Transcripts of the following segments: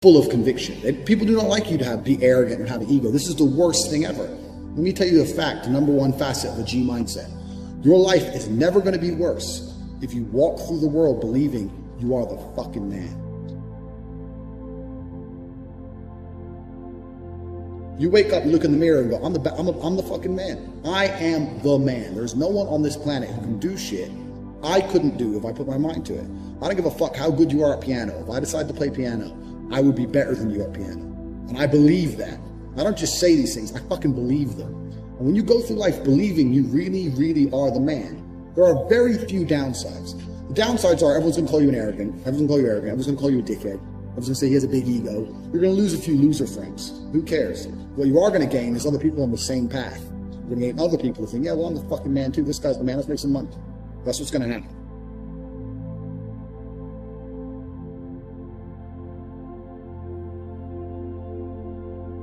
full of conviction. People do not like you to be arrogant and have an ego. This is the worst thing ever. Let me tell you a fact, the number one facet of a G mindset. Your life is never going to be worse if you walk through the world believing you are the fucking man. You wake up, you look in the mirror and go, I'm the fucking man. I am the man. There's no one on this planet who can do shit I couldn't do if I put my mind to it. I don't give a fuck how good you are at piano. If I decide to play piano, I would be better than you at piano. And I believe that. I don't just say these things, I fucking believe them. And when you go through life believing you really, really are the man, there are very few downsides. The downsides are everyone's gonna call you an arrogant, everyone's gonna call you arrogant, everyone's gonna call you a dickhead, everyone's gonna say he has a big ego. You're gonna lose a few loser friends. Who cares? What you are gonna gain is other people on the same path. You're gonna gain other people who think, yeah, well, I'm the fucking man too, this guy's the man, let's make some money. That's what's gonna happen.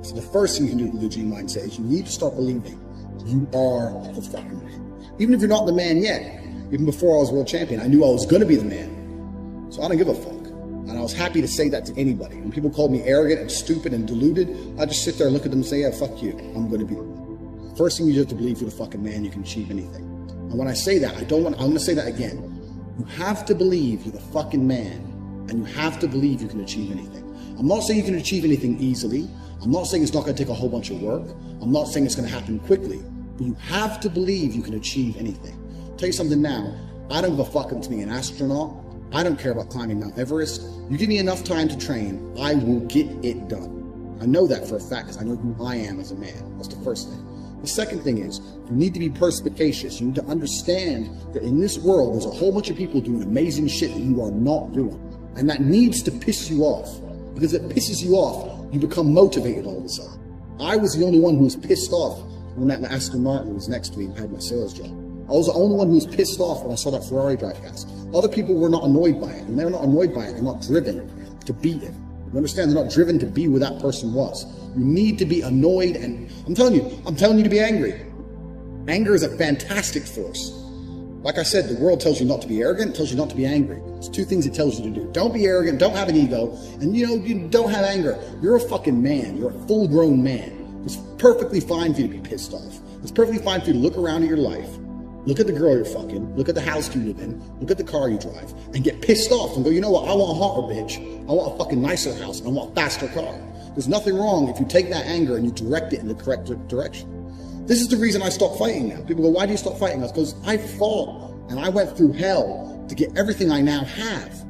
So the first thing you can do with the G mindset is you need to start believing you are the fucking man. Even if you're not the man yet, even before I was world champion, I knew I was going to be the man. So I don't give a fuck. And I was happy to say that to anybody. When people called me arrogant and stupid and deluded, I just sit there and look at them and say, yeah, fuck you. I'm going to be the man. First thing you do is to believe you're the fucking man, you can achieve anything. And when I say that, I'm going to say that again. You have to believe you're the fucking man, and you have to believe you can achieve anything. I'm not saying you can achieve anything easily. I'm not saying it's not going to take a whole bunch of work. I'm not saying it's going to happen quickly, but you have to believe you can achieve anything. I'll tell you something now, I don't give a fuck to be an astronaut. I don't care about climbing Mount Everest. You give me enough time to train, I will get it done. I know that for a fact because I know who I am as a man. That's the first thing. The second thing is, you need to be perspicacious. You need to understand that in this world, there's a whole bunch of people doing amazing shit that you are not doing. And that needs to piss you off. Because it pisses you off, you become motivated all of a sudden. I was the only one who was pissed off when that Aston Martin was next to me and had my sales job. I was the only one who was pissed off when I saw that Ferrari drive past. Other people were not annoyed by it. And they're not annoyed by it, they're not driven to beat it. You understand? They're not driven to be where that person was. You need to be annoyed, and I'm telling you to be angry. Anger is a fantastic force. Like I said, the world tells you not to be arrogant, it tells you not to be angry. It's two things it tells you to do. Don't be arrogant, don't have an ego, and you don't have anger. You're a fucking man. You're a full-grown man. It's perfectly fine for you to be pissed off. It's perfectly fine for you to look around at your life, look at the girl you're fucking, look at the house you live in, look at the car you drive, and get pissed off and go, you know what, I want a hotter bitch. I want a fucking nicer house, and I want a faster car. There's nothing wrong if you take that anger and you direct it in the correct direction. This is the reason I stopped fighting now. People go, why do you stop fighting? Because I fought and I went through hell to get everything I now have.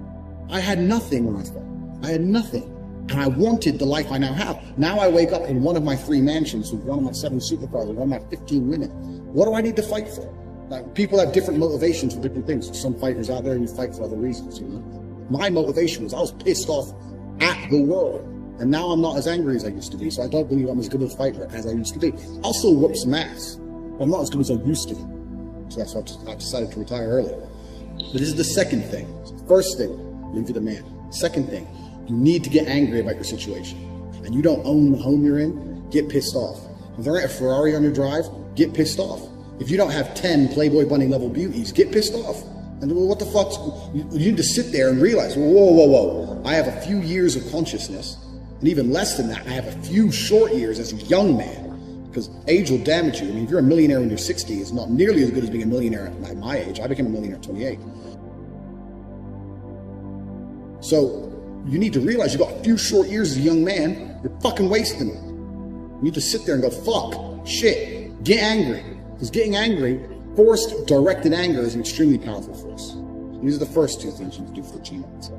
I had nothing when I fought. I had nothing. And I wanted the life I now have. Now I wake up in one of my 3 mansions with one of my 7 supercars, with one of my 15 women. What do I need to fight for? Like, people have different motivations for different things. Some fighters out there, you fight for other reasons. You know? My motivation was I was pissed off at the world. And now I'm not as angry as I used to be, so I don't believe I'm as good a fighter as I used to be. I'll still whoop some ass, but I'm not as good as I used to be. So that's why I decided to retire early. But this is the second thing. First thing, believe you're the man. Second thing, you need to get angry about your situation. And you don't own the home you're in, get pissed off. If there ain't a Ferrari on your drive, get pissed off. If you don't have 10 Playboy Bunny level beauties, get pissed off. And well, what the fuck? You need to sit there and realize, whoa. I have a few years of consciousness. And even less than that, I have a few short years as a young man, because age will damage you. I mean, if you're a millionaire when you're 60, it's not nearly as good as being a millionaire at my age. I became a millionaire at 28. So you need to realize you've got a few short years as a young man, you're fucking wasting it. You need to sit there and go, fuck, shit, get angry. Because getting angry, forced, directed anger is an extremely powerful force. These are the first 2 things you can do for achievement.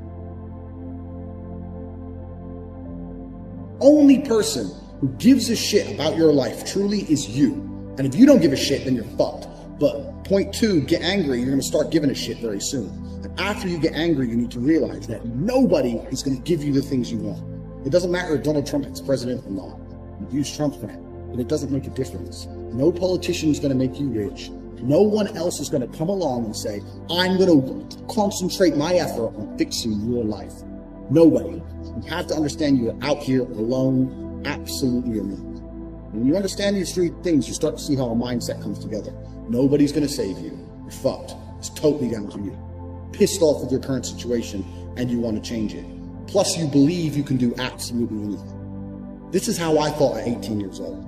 Only person who gives a shit about your life truly is you. And if you don't give a shit, then you're fucked. But point 2, get angry, you're going to start giving a shit very soon. And after you get angry, you need to realize that nobody is going to give you the things you want. It doesn't matter if Donald Trump is president or not. You use Trump for him, but it doesn't make a difference. No politician is going to make you rich. No one else is going to come along and say, I'm going to concentrate my effort on fixing your life. Nobody. You have to understand you're out here alone, absolutely alone. When you understand these 3 things, you start to see how a mindset comes together. Nobody's going to save you. You're fucked. It's totally down to you. Pissed off with your current situation and you want to change it. plus you believe you can do absolutely anything. This is how I thought at 18 years old.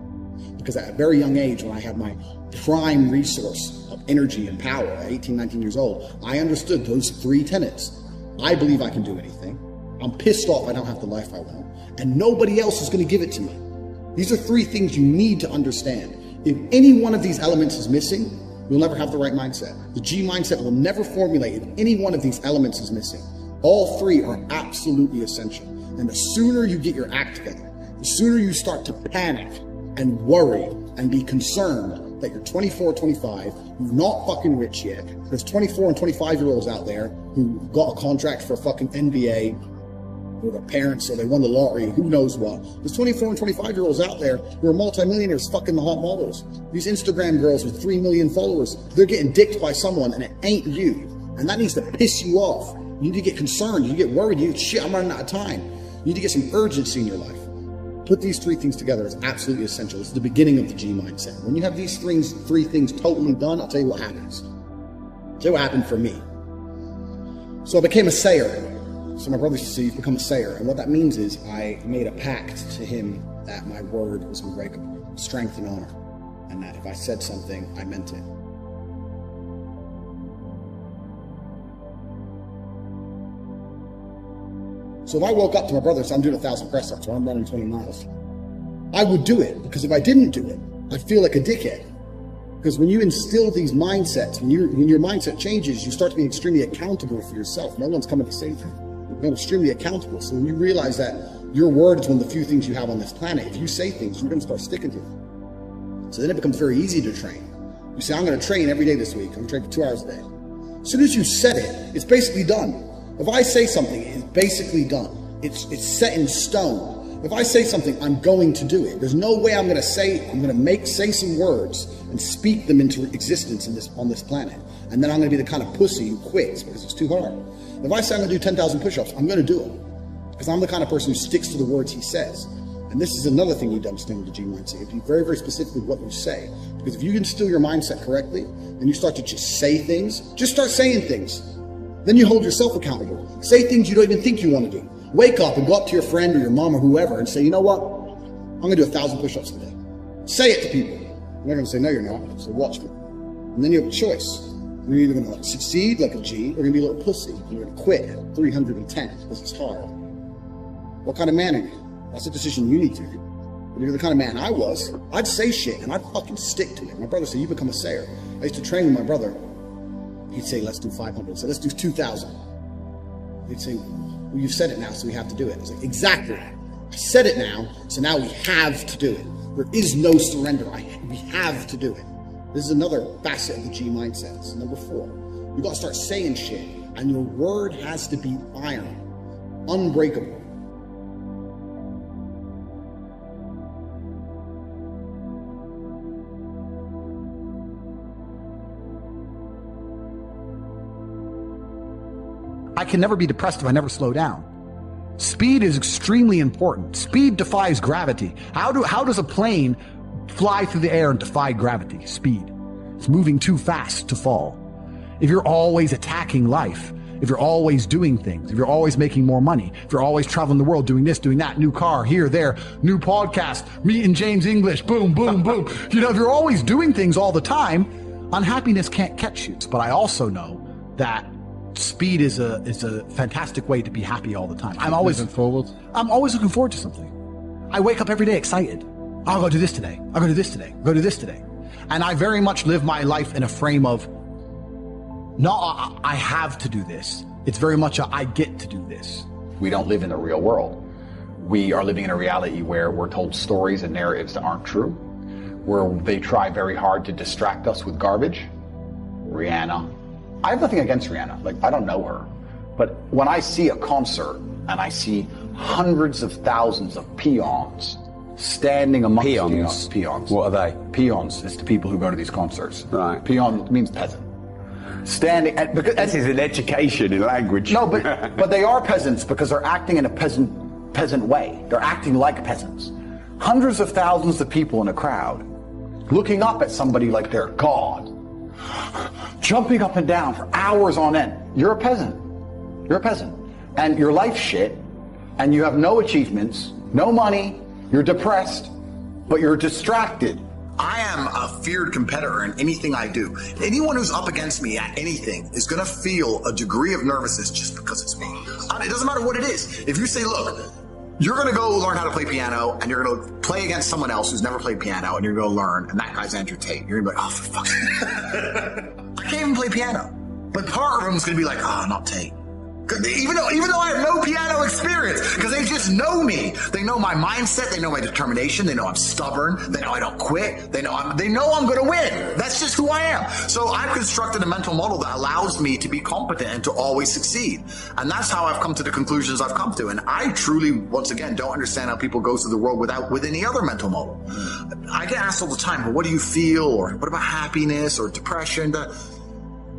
Because at a very young age, when I had my prime resource of energy and power at 18, 19 years old, I understood those 3 tenets. I believe I can do anything. I'm pissed off I don't have the life I want. And nobody else is going to give it to me. These are 3 things you need to understand. If any one of these elements is missing, you'll never have the right mindset. The G mindset will never formulate if any one of these elements is missing. All 3 are absolutely essential. And the sooner you get your act together, the sooner you start to panic and worry and be concerned that you're 24, 25, you're not fucking rich yet. There's 24 and 25-year-olds out there who got a contract for a fucking NBA with their parents, or they won the lottery, who knows what. There's 24 and 25-year-olds out there who are multimillionaires fucking the hot models. These Instagram girls with 3 million followers, they're getting dicked by someone and it ain't you. And that needs to piss you off. You need to get concerned, you get worried, shit, I'm running out of time. You need to get some urgency in your life. Put these 3 things together is absolutely essential. It's the beginning of the G mindset. When you have these 3 things totally done, I'll tell you what happens. I'll tell you what happened for me. So I became a sayer. So my brother used to say, you've become a sayer. And what that means is I made a pact to him that my word was unbreakable, strength and honor. And that if I said something, I meant it. So if I woke up to my brother and said, I'm doing 1,000 press-ups or I'm running 20 miles, I would do it, because if I didn't do it, I'd feel like a dickhead. Because when you instill these mindsets, when your mindset changes, you start to be extremely accountable for yourself. No one's coming to save you. You're extremely accountable. So when you realize that your word is one of the few things you have on this planet, if you say things, you're going to start sticking to them. So then it becomes very easy to train. You say, I'm going to train every day this week. I'm going to train for 2 hours a day. As soon as you said it, it's basically done. If I say something, it's basically done. It's set in stone. If I say something, I'm going to do it. There's no way I'm going to say some words and speak them into existence on this planet. And then I'm going to be the kind of pussy who quits because it's too hard. If I say I'm going to do 10,000 push-ups, I'm going to do it. Because I'm the kind of person who sticks to the words he says. And this is another thing you need to understand with the G mindset. You have to be very, very specific with what you say. Because if you instill your mindset correctly, and you start to just say things, just start saying things. Then you hold yourself accountable. Say things you don't even think you want to do. Wake up and go up to your friend or your mom or whoever and say, you know what? I'm going to do 1,000 push-ups today. Say it to people. And they're going to say, no, you're not. So watch me. And then you have a choice. You're either going to succeed like a G or you're going to be a little pussy. And you're going to quit at 310 because it's hard. What kind of man are you? That's a decision you need to do. If you're the kind of man I was, I'd say shit and I'd fucking stick to it. My brother said, you become a sayer. I used to train with my brother. He'd say, let's do 500. So let's do 2,000. He'd say, well, you've said it now, so we have to do it. I was like, exactly. I said it now, so now we have to do it. There is no surrender. We have to do it. This is another facet of the G mindset. This is number 4. You got to start saying shit, and your word has to be iron, unbreakable. I can never be depressed if I never slow down. Speed is extremely important. Speed defies gravity. How does a plane fly through the air and defy gravity? Speed. It's moving too fast to fall. If you're always attacking life, if you're always doing things, if you're always making more money, if you're always traveling the world, doing this, doing that, new car, here, there, new podcast, meeting James English, boom, boom, boom. If you're always doing things all the time, unhappiness can't catch you. But I also know that speed is a fantastic way to be happy all the time. I'm always looking forward to something. I wake up every day excited. I'll go do this today. I'll go do this today. I'll go do this today. And I very much live my life in a frame of, not I have to do this. It's very much I get to do this. We don't live in the real world. We are living in a reality where we're told stories and narratives that aren't true, where they try very hard to distract us with garbage. Rihanna. I have nothing against Rihanna. Like, I don't know her. But when I see a concert and I see hundreds of thousands of peons standing amongst peons. What are they? Peons is the people who go to these concerts. Right. Peon means peasant. Standing at, because This is an education in language. no, but they are peasants because they're acting in a peasant way. They're acting like peasants. Hundreds of thousands of people in a crowd looking up at somebody like they're God. Jumping up and down for hours on end. You're a peasant. You're a peasant. And your life's shit. and you have no achievements, no money, you're depressed, but you're distracted. I am a feared competitor in anything I do. Anyone who's up against me at anything is going to feel a degree of nervousness just because it's me. It doesn't matter what it is. If you say, look, you're going to go learn how to play piano, and you're going to play against someone else who's never played piano, and you're going to learn, and that guy's Andrew Tate. You're going to be like, oh, for fuck's sake. I can't even play piano. But part of them is going to be like, oh, not Tate. Even though I have no piano experience, because they just know me. They know my mindset. They know my determination. They know I'm stubborn. They know I don't quit. They know I'm going to win. That's just who I am. So I've constructed a mental model that allows me to be competent and to always succeed. And that's how I've come to the conclusions I've come to. And I truly, once again, don't understand how people go through the world with any other mental model. I get asked all the time, well, what do you feel? Or what about happiness or depression?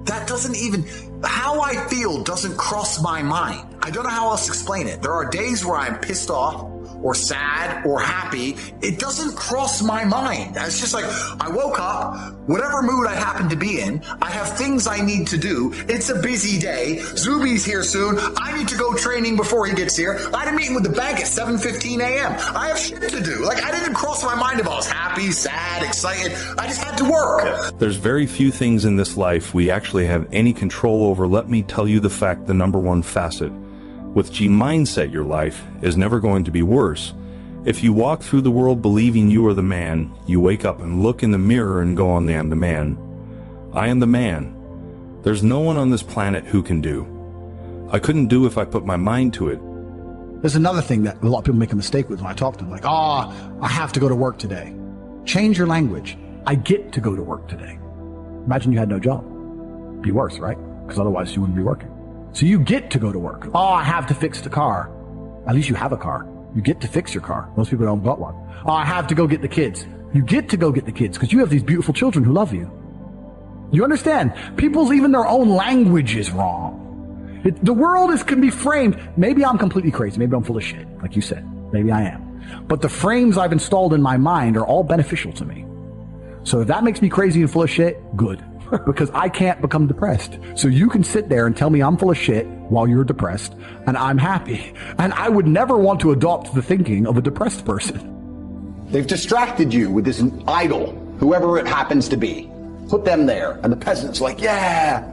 That doesn't even, how I feel doesn't cross my mind. I don't know how else to explain it. There are days where I'm pissed off or sad or happy. It doesn't cross my mind. It's just like, I woke up, whatever mood I happen to be in, I have things I need to do. It's a busy day. Zuby's here soon. I need to go training before he gets here. I had a meeting with the bank at 7:15 a.m. I have shit to do. Like, I didn't cross my mind if I was happy, sad, excited. I just had to work. There's very few things in this life we actually have any control over. Let me tell you the fact, the number one facet. With G mindset, your life is never going to be worse. If you walk through the world believing you are the man, you wake up and look in the mirror and go, I am the man. I am the man. There's no one on this planet who can do. I couldn't do if I put my mind to it. There's another thing that a lot of people make a mistake with when I talk to them, like, I have to go to work today. Change your language. I get to go to work today. Imagine you had no job. Be worse, right? Because otherwise you wouldn't be working. So you get to go to work. I have to fix the car. At least you have a car. You get to fix your car. Most people don't got one. I have to go get the kids. You get to go get the kids because you have these beautiful children who love you. You understand? People's, even their own language is wrong. The world can be framed. Maybe I'm completely crazy. Maybe I'm full of shit, like you said. Maybe I am. But the frames I've installed in my mind are all beneficial to me. So if that makes me crazy and full of shit, good. Because I can't become depressed. So you can sit there and tell me I'm full of shit while you're depressed, and I'm happy. And I would never want to adopt the thinking of a depressed person. They've distracted you with this idol, whoever it happens to be. Put them there. And the peasant's like, yeah.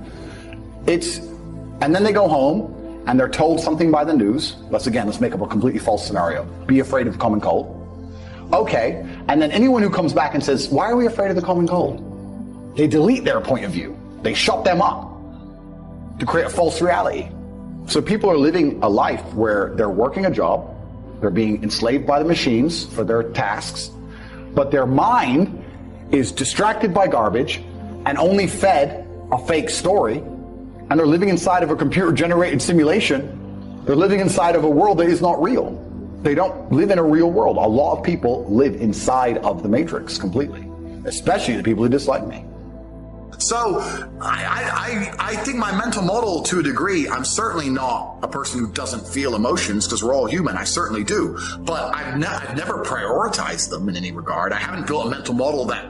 And then they go home and they're told something by the news. Let's make up a completely false scenario. Be afraid of the common cold. Okay. And then anyone who comes back and says, why are we afraid of the common cold? They delete their point of view. They shut them up to create a false reality. So people are living a life where they're working a job, they're being enslaved by the machines for their tasks, but their mind is distracted by garbage and only fed a fake story, and they're living inside of a computer-generated simulation. They're living inside of a world that is not real. They don't live in a real world. A lot of people live inside of the Matrix completely, especially the people who dislike me. So I think my mental model, to a degree, I'm certainly not a person who doesn't feel emotions, because we're all human. I certainly do. But I've never prioritized them in any regard. I haven't built a mental model that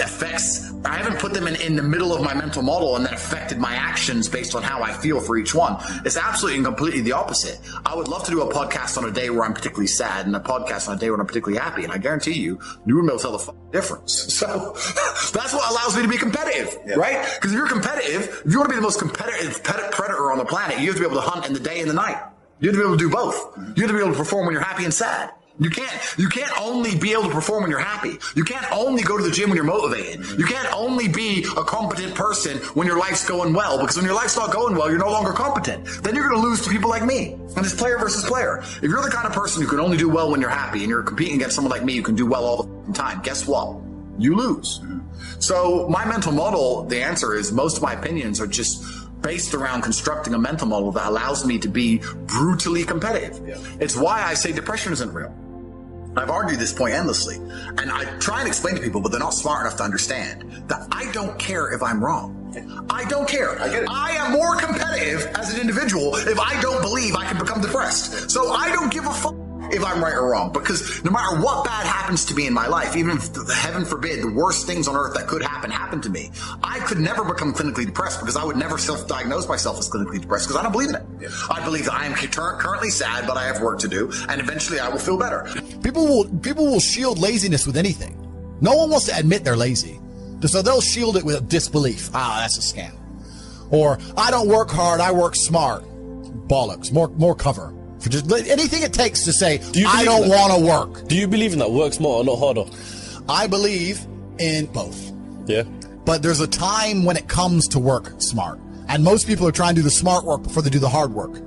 affects, I haven't put them in the middle of my mental model and then affected my actions based on how I feel for each one. It's absolutely and completely the opposite. I would love to do a podcast on a day where I'm particularly sad and a podcast on a day where I'm particularly happy. And I guarantee you wouldn't be able to tell the difference. So that's what allows me to be competitive. Yeah. Right? Because if you're competitive, if you want to be the most competitive predator on the planet, you have to be able to hunt in the day and the night. You have to be able to do both. You have to be able to perform when you're happy and sad. You can't only be able to perform when you're happy. You can't only go to the gym when you're motivated. You can't only be a competent person when your life's going well, because when your life's not going well, you're no longer competent. Then you're going to lose to people like me. And it's player versus player. If you're the kind of person who can only do well when you're happy and you're competing against someone like me who can do well all the time, guess what? You lose. So my mental model, the answer is most of my opinions are just based around constructing a mental model that allows me to be brutally competitive. Yeah. It's why I say depression isn't real. I've argued this point endlessly, and I try and explain to people, but they're not smart enough to understand that I don't care if I'm wrong. I don't care. I get it. I am more competitive as an individual if I don't believe I can become depressed. So I don't give a fuck if I'm right or wrong, because no matter what bad happens to me in my life, even if, heaven forbid, the worst things on earth that could happen to me, I could never become clinically depressed, because I would never self-diagnose myself as clinically depressed, because I don't believe in it. Yeah. I believe that I am currently sad, but I have work to do, and eventually I will feel better. People will shield laziness with anything. No one wants to admit they're lazy, so they'll shield it with disbelief. That's a scam. Or, I don't work hard, I work smart. Bollocks. More cover. For just anything it takes to say, I don't want to work. Do you believe in that? Work smarter, not harder? I believe in both. Yeah. But there's a time when it comes to work smart. And most people are trying to do the smart work before they do the hard work.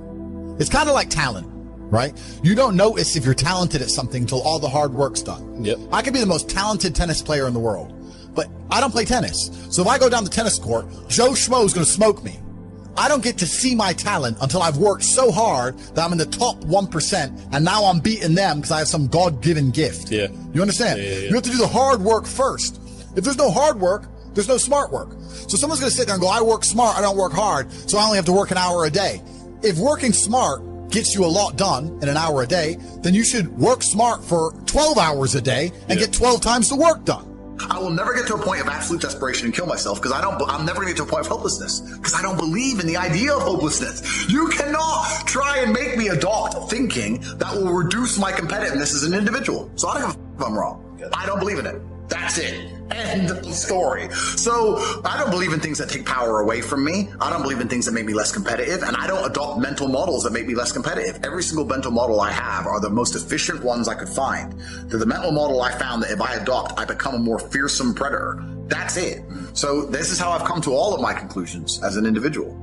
It's kind of like talent, right? You don't notice if you're talented at something until all the hard work's done. Yep. I could be the most talented tennis player in the world, but I don't play tennis. So if I go down the tennis court, Joe Schmo is going to smoke me. I don't get to see my talent until I've worked so hard that I'm in the top 1%, and now I'm beating them because I have some God-given gift. Yeah. You understand? Yeah. You have to do the hard work first. If there's no hard work, there's no smart work. So someone's going to sit there and go, I work smart, I don't work hard, so I only have to work an hour a day. If working smart gets you a lot done in an hour a day, then you should work smart for 12 hours a day and get 12 times the work done. I will never get to a point of absolute desperation and kill myself, because I'm never going to get to a point of hopelessness, because I don't believe in the idea of hopelessness. You cannot try and make me adopt thinking that will reduce my competitiveness as an individual. So I don't give a f if I'm wrong. I don't believe in it. That's it. End of story. So I don't believe in things that take power away from me. I don't believe in things that make me less competitive, and I don't adopt mental models that make me less competitive. Every single mental model I have are the most efficient ones I could find. They're the mental model I found that if I adopt, I become a more fearsome predator. That's it. So this is how I've come to all of my conclusions as an individual.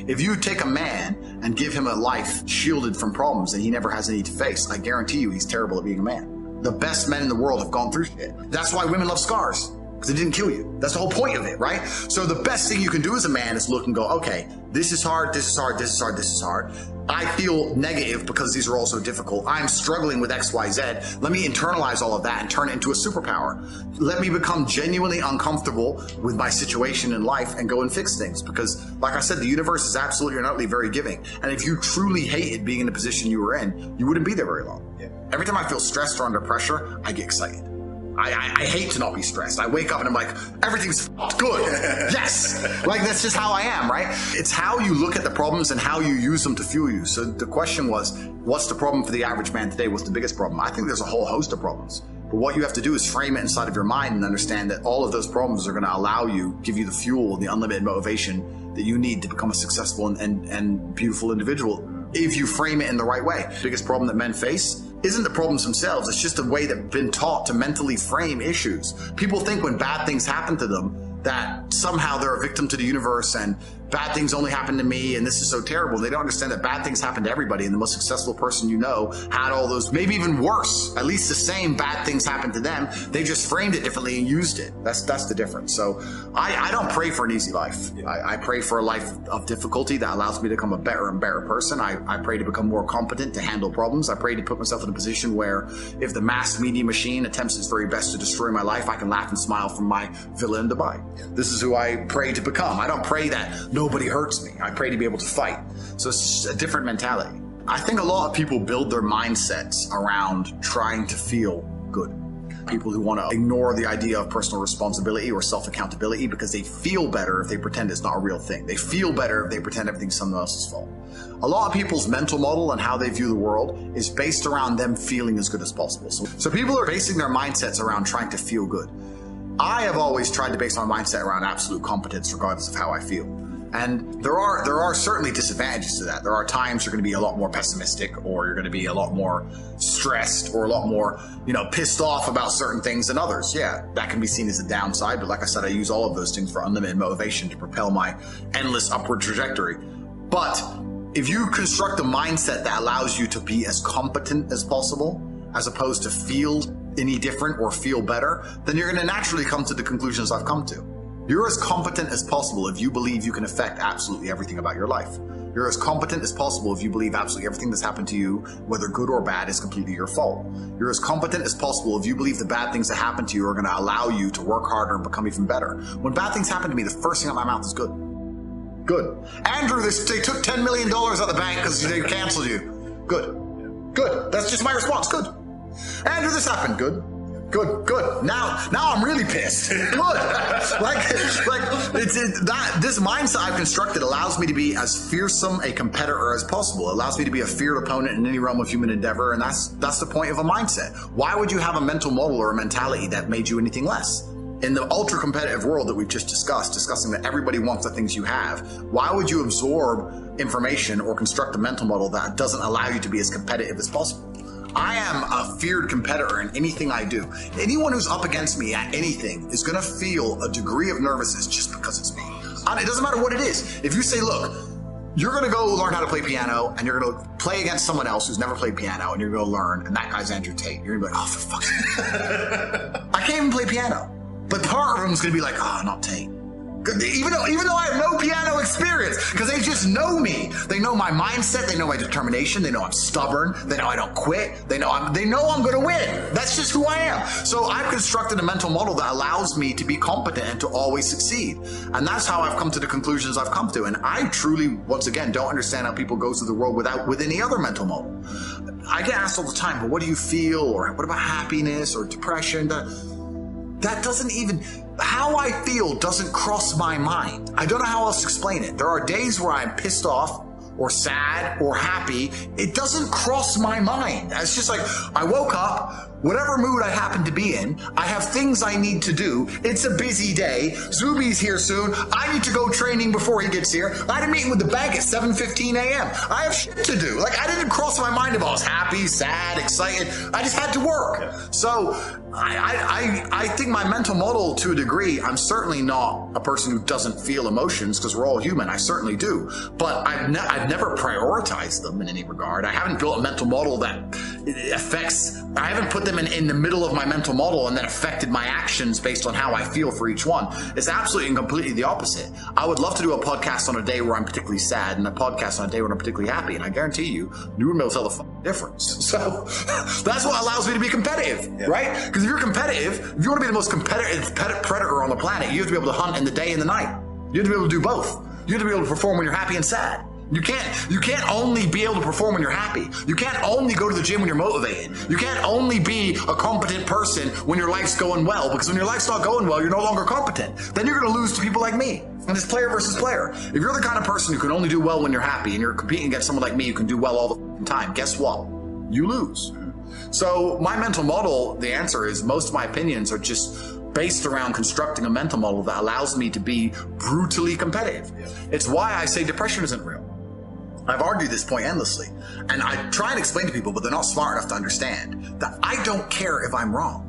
If you take a man and give him a life shielded from problems that he never has any to face, I guarantee you he's terrible at being a man. The best men in the world have gone through shit. That's why women love scars, because it didn't kill you. That's the whole point of it, right? So the best thing you can do as a man is look and go, okay, this is hard, this is hard, this is hard, this is hard. I feel negative because these are all so difficult. I'm struggling with X, Y, Z. Let me internalize all of that and turn it into a superpower. Let me become genuinely uncomfortable with my situation in life and go and fix things. Because, like I said, the universe is absolutely and utterly very giving. And if you truly hated being in the position you were in, you wouldn't be there very long. Yeah. Every time I feel stressed or under pressure, I get excited. I hate to not be stressed. I wake up and I'm like, everything's good. Yes. Like, that's just how I am, right? It's how you look at the problems and how you use them to fuel you. So the question was, what's the problem for the average man today? What's the biggest problem? I think there's a whole host of problems. But what you have to do is frame it inside of your mind and understand that all of those problems are going to allow you, give you the fuel, the unlimited motivation that you need to become a successful and beautiful individual if you frame it in the right way. The biggest problem that men face isn't the problems themselves. It's just a way they've been taught to mentally frame issues. People think when bad things happen to them that somehow they're a victim to the universe and bad things only happen to me and this is so terrible. They don't understand that bad things happen to everybody, and the most successful person you know had all those, maybe even worse, at least the same bad things happened to them. They just framed it differently and used it. That's the difference. So I don't pray for an easy life. I pray for a life of difficulty that allows me to become a better and better person. I pray to become more competent to handle problems. I pray to put myself in a position where if the mass media machine attempts its very best to destroy my life, I can laugh and smile from my villa in Dubai. This is who I pray to become. I don't pray that nobody hurts me. I pray to be able to fight. So it's a different mentality. I think a lot of people build their mindsets around trying to feel good. People who want to ignore the idea of personal responsibility or self-accountability because they feel better if they pretend it's not a real thing. They feel better if they pretend everything's someone else's fault. A lot of people's mental model and how they view the world is based around them feeling as good as possible. So people are basing their mindsets around trying to feel good. I have always tried to base my mindset around absolute competence regardless of how I feel. And there are certainly disadvantages to that. There are times you're going to be a lot more pessimistic, or you're going to be a lot more stressed, or a lot more, pissed off about certain things than others. Yeah, that can be seen as a downside. But like I said, I use all of those things for unlimited motivation to propel my endless upward trajectory. But if you construct a mindset that allows you to be as competent as possible, as opposed to feel any different or feel better, then you're going to naturally come to the conclusions I've come to. You're as competent as possible if you believe you can affect absolutely everything about your life. You're as competent as possible if you believe absolutely everything that's happened to you, whether good or bad, is completely your fault. You're as competent as possible if you believe the bad things that happen to you are going to allow you to work harder and become even better. When bad things happen to me, the first thing out of my mouth is good. Good. Andrew, they took $10 million out of the bank because they canceled you. Good. Good. That's just my response. Good. Andrew, this happened. Good. Good, good. Now I'm really pissed. Good. This mindset I've constructed allows me to be as fearsome a competitor as possible. It allows me to be a feared opponent in any realm of human endeavor, and that's the point of a mindset. Why would you have a mental model or a mentality that made you anything less? In the ultra competitive world that we've just discussing that everybody wants the things you have, why would you absorb information or construct a mental model that doesn't allow you to be as competitive as possible? I am a feared competitor in anything I do. Anyone who's up against me at anything is going to feel a degree of nervousness just because it's me. It doesn't matter what it is. If you say, look, you're going to go learn how to play piano and you're going to play against someone else who's never played piano and you're going to learn, and that guy's Andrew Tate, you're going to be like, oh, for fuck's sake. I can't even play piano. But part of them is going to be like, oh, not Tate. Even though I have no piano experience, because they just know me. They know my mindset. They know my determination. They know I'm stubborn. They know I don't quit. They know I'm going to win. That's just who I am. So I've constructed a mental model that allows me to be competent and to always succeed. And that's how I've come to the conclusions I've come to. And I truly, once again, don't understand how people go through the world with any other mental model. I get asked all the time, but what do you feel? Or what about happiness or depression? That doesn't even, how I feel doesn't cross my mind. I don't know how else to explain it. There are days where I'm pissed off or sad or happy. It doesn't cross my mind. It's just like, I woke up, whatever mood I happen to be in, I have things I need to do. It's a busy day. Zuby's here soon. I need to go training before he gets here. I had a meeting with the bank at 7:15 a.m. I have shit to do. I didn't cross my mind if I was happy, sad, excited. I just had to work. So I think my mental model, to a degree, I'm certainly not a person who doesn't feel emotions, because we're all human. I certainly do. But I've never prioritized them in any regard. I haven't built a mental model that affects, I haven't put them in the middle of my mental model and then affected my actions based on how I feel for each one. It's absolutely and completely the opposite. I would love to do a podcast on a day where I'm particularly sad and a podcast on a day where I'm particularly happy, and I guarantee you wouldn't be able to tell the difference. So that's what allows me to be competitive, right? Because if you're competitive, if you want to be the most competitive predator on the planet, you have to be able to hunt in the day and the night. You have to be able to do both. You have to be able to perform when you're happy and sad. You can't only be able to perform when you're happy. You can't only go to the gym when you're motivated. You can't only be a competent person when your life's going well, because when your life's not going well, you're no longer competent. Then you're going to lose to people like me. And it's player versus player. If you're the kind of person who can only do well when you're happy and you're competing against someone like me who can do well all the time, guess what? You lose. So my mental model, the answer is most of my opinions are just based around constructing a mental model that allows me to be brutally competitive. It's why I say depression isn't real. I've argued this point endlessly, and I try and explain to people, but they're not smart enough to understand that I don't care if I'm wrong.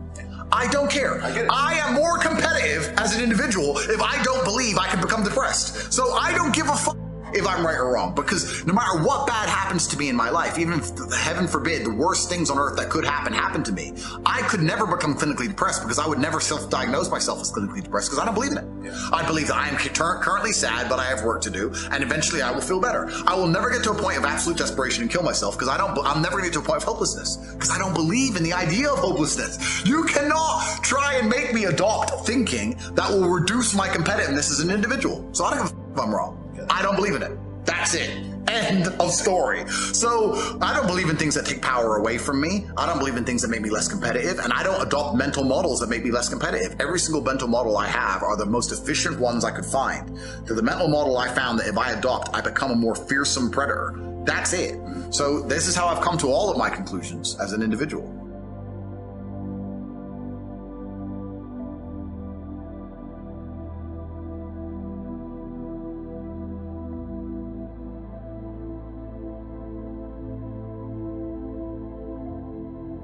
I don't care. I am more competitive as an individual if I don't believe I can become depressed. So I don't give a fuck if I'm right or wrong, because no matter what bad happens to me in my life, even if, heaven forbid, the worst things on earth that could happen to me, I could never become clinically depressed, because I would never self-diagnose myself as clinically depressed, because I don't believe in it. I believe that I am currently sad, but I have work to do, and eventually I will feel better. I will never get to a point of absolute desperation and kill myself, because I'm never going to get to a point of hopelessness, because I don't believe in the idea of hopelessness. You cannot try and make me adopt thinking that will reduce my competitiveness as an individual. So I don't give a f if I'm wrong. I don't believe in it. That's it. End of story. So I don't believe in things that take power away from me. I don't believe in things that make me less competitive, and I don't adopt mental models that make me less competitive. Every single mental model I have are the most efficient ones I could find. To the mental model I found that if I adopt, I become a more fearsome predator. That's it. So this is how I've come to all of my conclusions as an individual.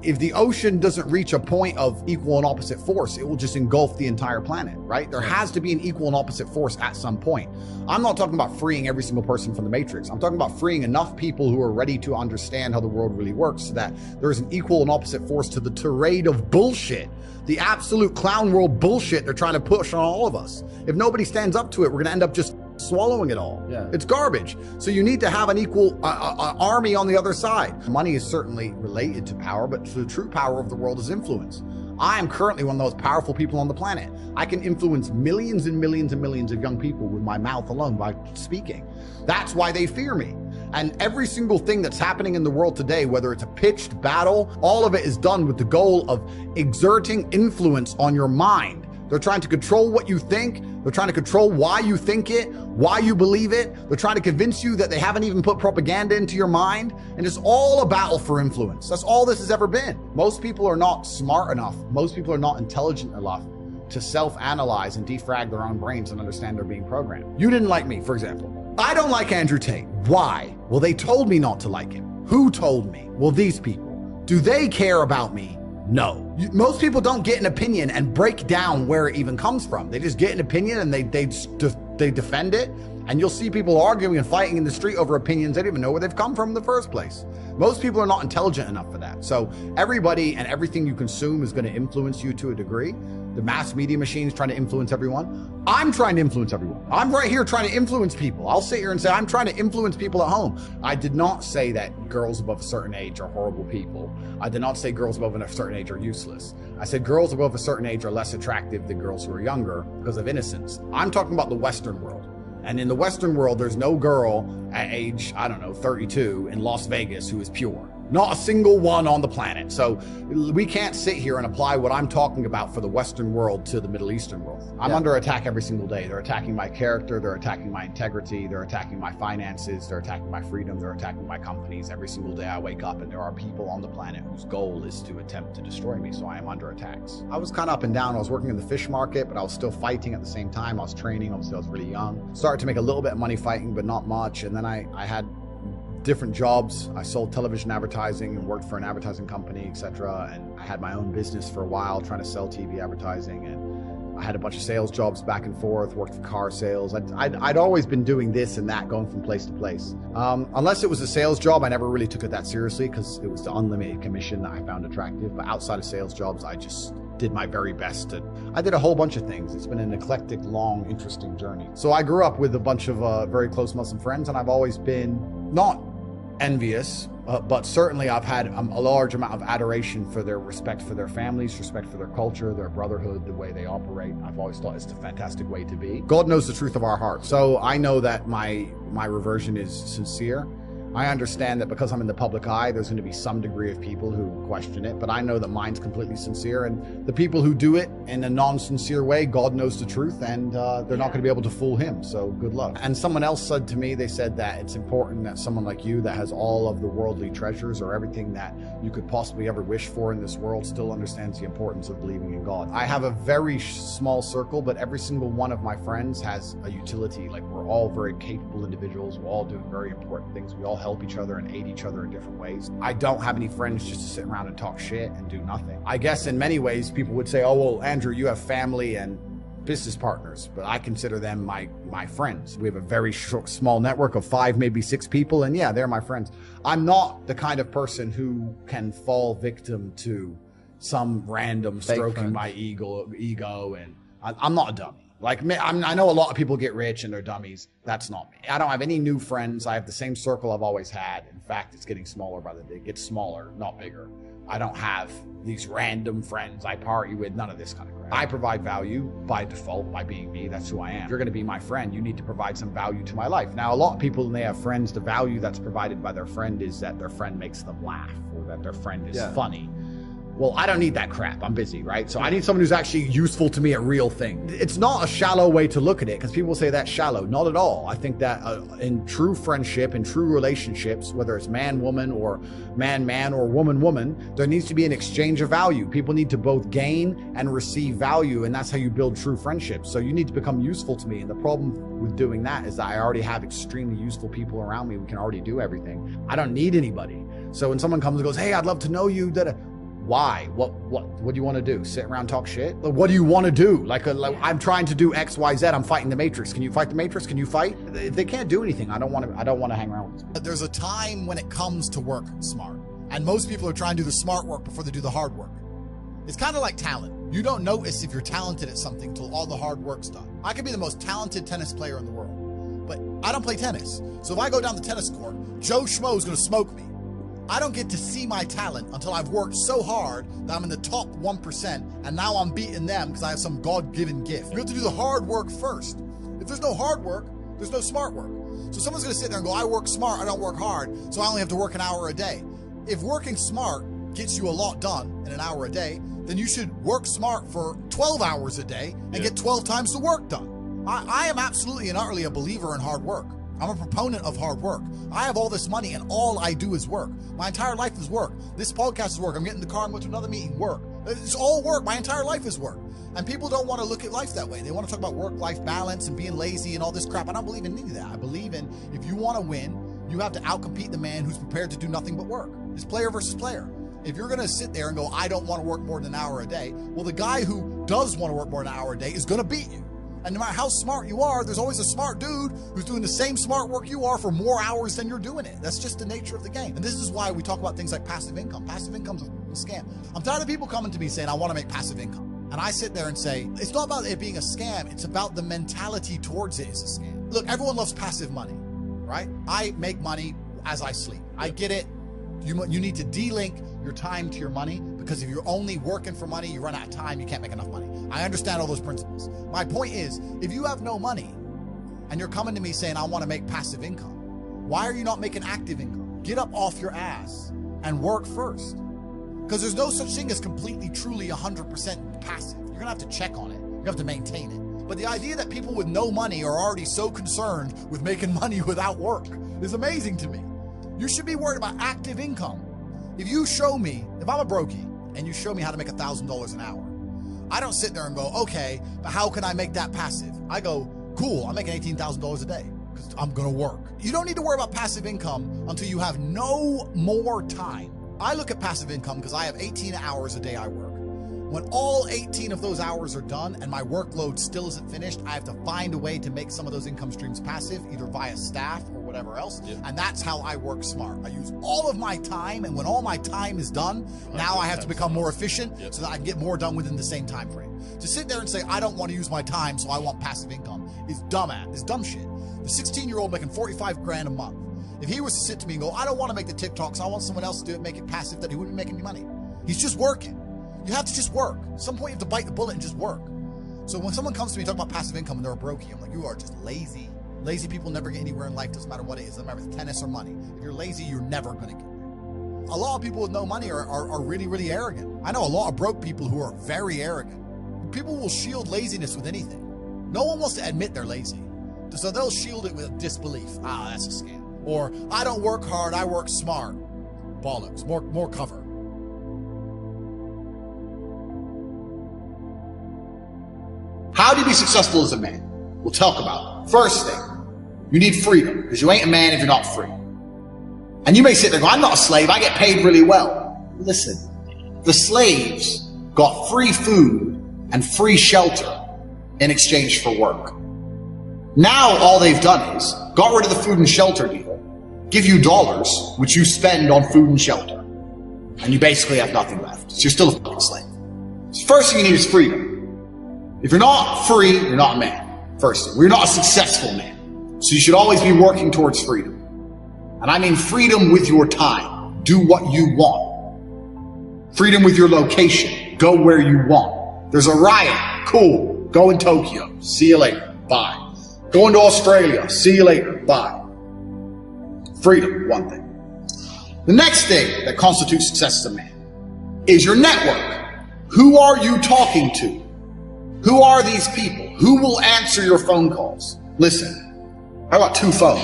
If the ocean doesn't reach a point of equal and opposite force, it will just engulf the entire planet, right? There has to be an equal and opposite force at some point. I'm not talking about freeing every single person from the matrix. I'm talking about freeing enough people who are ready to understand how the world really works, so that there's an equal and opposite force to the tirade of bullshit, the absolute clown world bullshit they're trying to push on all of us. If nobody stands up to it, we're gonna end up just swallowing it all. It's garbage. So you need to have an equal army on the other side. Money is certainly related to power, but the true power of the world is influence. I am currently one of the most powerful people on the planet. I can influence millions and millions and millions of young people with my mouth alone by speaking. That's why they fear me. And every single thing that's happening in the world today, whether it's a pitched battle, all of it is done with the goal of exerting influence on your mind. They're trying to control what you think. They're trying to control why you think it, why you believe it. They're trying to convince you that they haven't even put propaganda into your mind. And it's all a battle for influence. That's all this has ever been. Most people are not smart enough. Most people are not intelligent enough to self-analyze and defrag their own brains and understand they're being programmed. You didn't like me, for example. I don't like Andrew Tate. Why? Well, they told me not to like him. Who told me? Well, these people. Do they care about me? No. Most people don't get an opinion and break down where it even comes from. They just get an opinion and they defend it. And you'll see people arguing and fighting in the street over opinions they don't even know where they've come from in the first place. Most people are not intelligent enough for that. So everybody and everything you consume is going to influence you to a degree. The mass media machine is trying to influence everyone. I'm trying to influence everyone. I'm right here trying to influence people. I'll sit here and say, I'm trying to influence people at home. I did not say that girls above a certain age are horrible people. I did not say girls above a certain age are useless. I said girls above a certain age are less attractive than girls who are younger because of innocence. I'm talking about the Western world. And in the Western world, there's no girl at age, 32 in Las Vegas who is pure. Not a single one on the planet. So we can't sit here and apply what I'm talking about for the Western world to the Middle Eastern world. I'm under attack every single day. They're attacking my character. They're attacking my integrity. They're attacking my finances. They're attacking my freedom. They're attacking my companies. Every single day I wake up and there are people on the planet whose goal is to attempt to destroy me. So I am under attacks. I was kind of up and down. I was working in the fish market, but I was still fighting at the same time. I was training. Obviously, I was really young. Started to make a little bit of money fighting, but not much. And then I had different jobs. I sold television advertising and worked for an advertising company, etc. And I had my own business for a while trying to sell TV advertising, and I had a bunch of sales jobs back and forth, worked for car sales. I'd always been doing this and that, going from place to place. Unless it was a sales job, I never really took it that seriously because it was the unlimited commission that I found attractive. But outside of sales jobs, I just did my very best. I did a whole bunch of things. It's been an eclectic, long, interesting journey. So I grew up with a bunch of very close Muslim friends, and I've always been not envious, but certainly I've had a large amount of adoration for their respect for their families, respect for their culture, their brotherhood, the way they operate. I've always thought it's a fantastic way to be. God knows the truth of our hearts. So I know that my reversion is sincere. I understand that because I'm in the public eye, there's going to be some degree of people who question it, but I know that mine's completely sincere, and the people who do it in a non-sincere way, God knows the truth, and they're not going to be able to fool him, so good luck. And someone else said to me, they said that it's important that someone like you that has all of the worldly treasures or everything that you could possibly ever wish for in this world still understands the importance of believing in God. I have a very small circle, but every single one of my friends has a utility. Like, we're all very capable individuals. We're all doing very important things. We all help each other and aid each other in different ways. I don't have any friends just to sit around and talk shit and do nothing. I guess in many ways people would say, oh, well, Andrew, you have family and business partners, but I consider them my friends. We have a very small network of 5, maybe 6 people, and yeah, they're my friends. I'm not the kind of person who can fall victim to some random stroking my ego, and I'm not a dummy. Like, I know a lot of people get rich and they're dummies. That's not me. I don't have any new friends. I have the same circle I've always had. In fact, it's getting smaller by the day. It gets smaller, not bigger. I don't have these random friends I party with, none of this kind of crap. I provide value by default, by being me. That's who I am. If you're going to be my friend, you need to provide some value to my life. Now, a lot of people, when they have friends, the value that's provided by their friend is that their friend makes them laugh or that their friend is funny. Well, I don't need that crap. I'm busy, right? So I need someone who's actually useful to me at real things. It's not a shallow way to look at it, because people say that's shallow. Not at all. I think that in true friendship, in true relationships, whether it's man-woman or man-man or woman-woman, there needs to be an exchange of value. People need to both gain and receive value, and that's how you build true friendships. So you need to become useful to me. And the problem with doing that is that I already have extremely useful people around me. We can already do everything. I don't need anybody. So when someone comes and goes, hey, I'd love to know you, why? What do you want to do? Sit around and talk shit? What do you want to do? Like I'm trying to do X, Y, Z. I'm fighting the Matrix. Can you fight the Matrix? Can you fight? If they can't do anything, I don't want to hang around with them. There's a time when it comes to work smart, and most people are trying to do the smart work before they do the hard work. It's kind of like talent. You don't notice if you're talented at something till all the hard work's done. I could be the most talented tennis player in the world, but I don't play tennis. So if I go down the tennis court, Joe Schmo is going to smoke me. I don't get to see my talent until I've worked so hard that I'm in the top 1%, and now I'm beating them because I have some God-given gift. You have to do the hard work first. If there's no hard work, there's no smart work. So someone's gonna sit there and go, I work smart, I don't work hard, so I only have to work an hour a day. If working smart gets you a lot done in an hour a day, then you should work smart for 12 hours a day and get 12 times the work done. I am absolutely and utterly a believer in hard work. I'm a proponent of hard work. I have all this money and all I do is work. My entire life is work. This podcast is work. I'm getting in the car and going to another meeting, work. It's all work. My entire life is work. And people don't want to look at life that way. They want to talk about work-life balance and being lazy and all this crap. I don't believe in any of that. I believe in if you want to win, you have to outcompete the man who's prepared to do nothing but work. It's player versus player. If you're going to sit there and go, I don't want to work more than an hour a day, well, the guy who does want to work more than an hour a day is going to beat you. And no matter how smart you are, there's always a smart dude who's doing the same smart work you are for more hours than you're doing it. That's just the nature of the game. And this is why we talk about things like passive income. Passive income's a scam. I'm tired of people coming to me saying, I want to make passive income. And I sit there and say, it's not about it being a scam. It's about the mentality towards it is a scam. Look, everyone loves passive money, right? I make money as I sleep. I get it. You need to de-link your time to your money, because if you're only working for money, you run out of time, you can't make enough money. I understand all those principles. My point is, if you have no money and you're coming to me saying, I want to make passive income, why are you not making active income? Get up off your ass and work first. Because there's no such thing as completely, truly 100% passive. You're gonna have to check on it. You have to maintain it. But the idea that people with no money are already so concerned with making money without work is amazing to me. You should be worried about active income. If you show me, if I'm a brokey and you show me how to make $1,000 an hour, I don't sit there and go, okay, but how can I make that passive? I go, cool, I'm making $18,000 a day because I'm gonna work. You don't need to worry about passive income until you have no more time. I look at passive income because I have 18 hours a day I work. When all 18 of those hours are done and my workload still isn't finished, I have to find a way to make some of those income streams passive, either via staff or whatever else. And that's how I work smart. I use all of my time, and when all my time is done, now I have to become more efficient so that I can get more done within the same time frame. To sit there and say, I don't want to use my time, so I want passive income is dumb shit. The 16-year-old making 45 grand a month, if he was to sit to me and go, I don't want to make the TikToks, I want someone else to do it, make it passive, that he wouldn't be making any money. He's just working. You have to just work. At some point you have to bite the bullet and just work. So when someone comes to me talking about passive income and they're a brokey, I'm like, you are just lazy. Lazy people never get anywhere in life, doesn't matter what it is. Doesn't matter if it's tennis or money. If you're lazy, you're never going to get there. A lot of people with no money are really, really arrogant. I know a lot of broke people who are very arrogant. People will shield laziness with anything. No one wants to admit they're lazy. So they'll shield it with disbelief. Ah, that's a scam. Or, I don't work hard, I work smart. Bollocks, more cover. How do you be successful as a man? We'll talk about it. First thing, you need freedom, because you ain't a man if you're not free. And you may sit there and go, I'm not a slave, I get paid really well. Listen, the slaves got free food and free shelter in exchange for work. Now all they've done is got rid of the food and shelter deal, give you dollars, which you spend on food and shelter, and you basically have nothing left. So you're still a fucking slave. So first thing you need is freedom. If you're not free, you're not a man. First thing, you're not a successful man. So you should always be working towards freedom. And I mean freedom with your time. Do what you want. Freedom with your location. Go where you want. There's a riot. Cool. Go in Tokyo. See you later. Bye. Going to Australia. See you later. Bye. Freedom, one thing. The next thing that constitutes success as a man is your network. Who are you talking to? Who are these people? Who will answer your phone calls? Listen, I got 2 phones.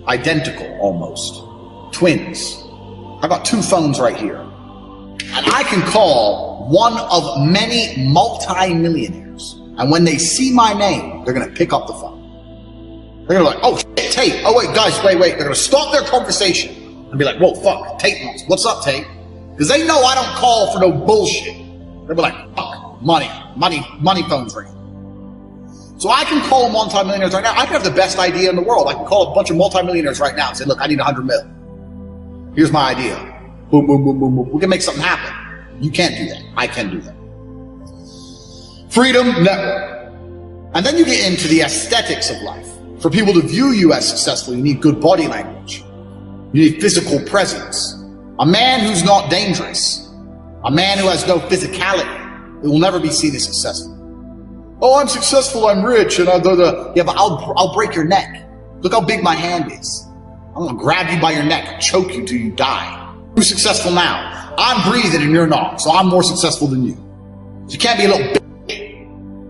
Identical, almost. Twins. I got 2 phones right here. And I can call one of many multi-millionaires. And when they see my name, they're going to pick up the phone. They're going to be like, oh, shit, Tate. Oh, wait, guys, wait. They're going to stop their conversation and be like, whoa, fuck, Tate wants. What's up, Tate? Because they know I don't call for no bullshit. They'll be like, fuck. Money phones ringing. So I can call multi-millionaires right now. I can have the best idea in the world. I can call a bunch of multi-millionaires right now and say, look, I need 100 mil. Here's my idea. Boom, boom, boom, boom, boom. We can make something happen. You can't do that. I can do that. Freedom, network. And then you get into the aesthetics of life. For people to view you as successful, you need good body language. You need physical presence. A man who's not dangerous, a man who has no physicality, it will never be seen as successful. Oh, I'm successful, I'm rich, and yeah, but I'll break your neck. Look how big my hand is. I'm gonna grab you by your neck and choke you till you die. Who's successful now? I'm breathing and you're not, so I'm more successful than you. You can't be a little bitch.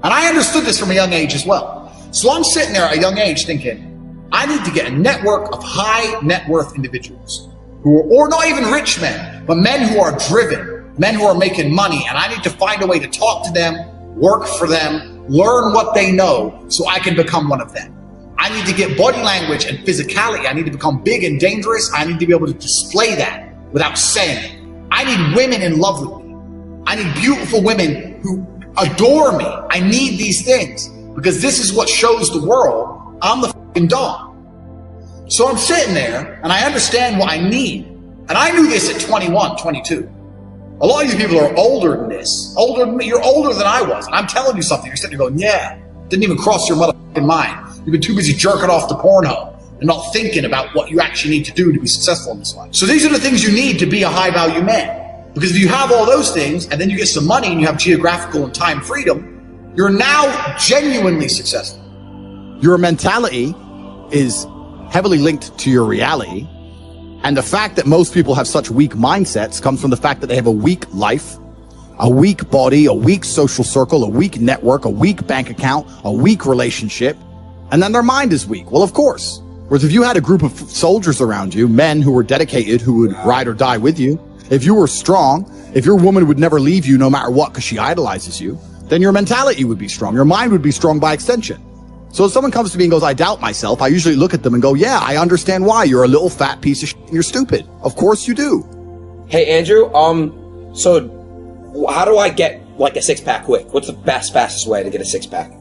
And I understood this from a young age as well. So I'm sitting there at a young age thinking, I need to get a network of high net worth individuals who are, or not even rich men, but men who are driven, men who are making money. And I need to find a way to talk to them, work for them, learn what they know so I can become one of them. I need to get body language and physicality. I need to become big and dangerous. I need to be able to display that without saying it. I need women in love with me. I need beautiful women who adore me. I need these things because this is what shows the world I'm the fucking dog. So I'm sitting there and I understand what I need. And I knew this at 21, 22. A lot of you people are older than this. You're older than I was. And I'm telling you something. You're sitting there going, yeah, didn't even cross your motherfucking mind. You've been too busy jerking off to Pornhub and not thinking about what you actually need to do to be successful in this life. So these are the things you need to be a high value man. Because if you have all those things and then you get some money and you have geographical and time freedom, you're now genuinely successful. Your mentality is heavily linked to your reality. And the fact that most people have such weak mindsets comes from the fact that they have a weak life, a weak body, a weak social circle, a weak network, a weak bank account, a weak relationship. And then their mind is weak. Well, of course. Whereas if you had a group of soldiers around you, men who were dedicated, who would ride or die with you, if you were strong, if your woman would never leave you no matter what because she idolizes you, then your mentality would be strong. Your mind would be strong by extension. So if someone comes to me and goes, I doubt myself, I usually look at them and go, yeah, I understand why. You're a little fat piece of shit and you're stupid. Of course you do. Hey, Andrew, so how do I get like a six-pack quick? What's the fastest way to get a six-pack?